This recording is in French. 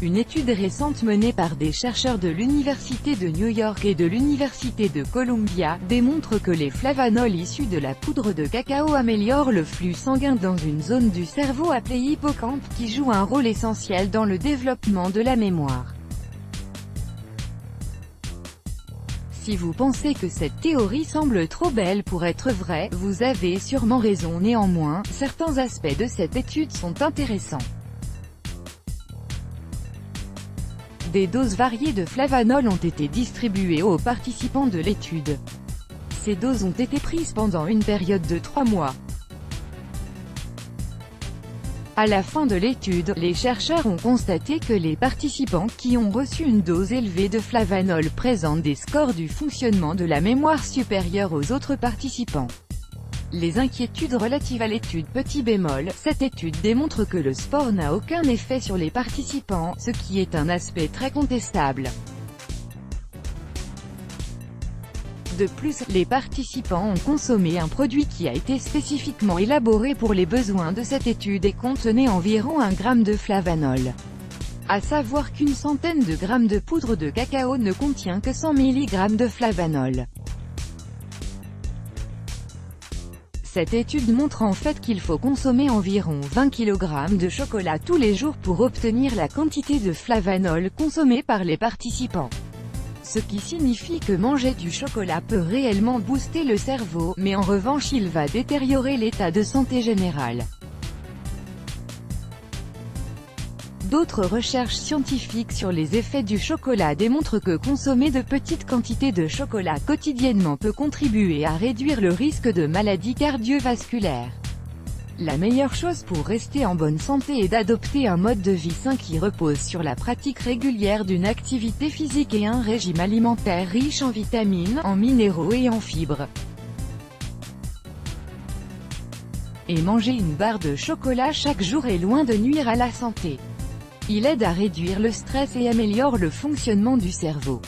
Une étude récente menée par des chercheurs de l'Université de New York et de l'Université de Columbia, démontre que les flavanols issus de la poudre de cacao améliorent le flux sanguin dans une zone du cerveau appelée hippocampe qui joue un rôle essentiel dans le développement de la mémoire. Si vous pensez que cette théorie semble trop belle pour être vraie, vous avez sûrement raison. Néanmoins, certains aspects de cette étude sont intéressants. Des doses variées de flavanol ont été distribuées aux participants de l'étude. Ces doses ont été prises pendant une période de 3 mois. À la fin de l'étude, les chercheurs ont constaté que les participants qui ont reçu une dose élevée de flavanol présentent des scores du fonctionnement de la mémoire supérieurs aux autres participants. Les inquiétudes relatives à l'étude petit bémol, cette étude démontre que le sport n'a aucun effet sur les participants, ce qui est un aspect très contestable. De plus, les participants ont consommé un produit qui a été spécifiquement élaboré pour les besoins de cette étude et contenait environ 1 gramme de flavanol. À savoir qu'une centaine de grammes de poudre de cacao ne contient que 100 mg de flavanol. Cette étude montre en fait qu'il faut consommer environ 20 kg de chocolat tous les jours pour obtenir la quantité de flavanol consommée par les participants. Ce qui signifie que manger du chocolat peut réellement booster le cerveau, mais en revanche il va détériorer l'état de santé général. D'autres recherches scientifiques sur les effets du chocolat démontrent que consommer de petites quantités de chocolat quotidiennement peut contribuer à réduire le risque de maladies cardiovasculaires. La meilleure chose pour rester en bonne santé est d'adopter un mode de vie sain qui repose sur la pratique régulière d'une activité physique et un régime alimentaire riche en vitamines, en minéraux et en fibres. Et manger une barre de chocolat chaque jour est loin de nuire à la santé. Il aide à réduire le stress et améliore le fonctionnement du cerveau.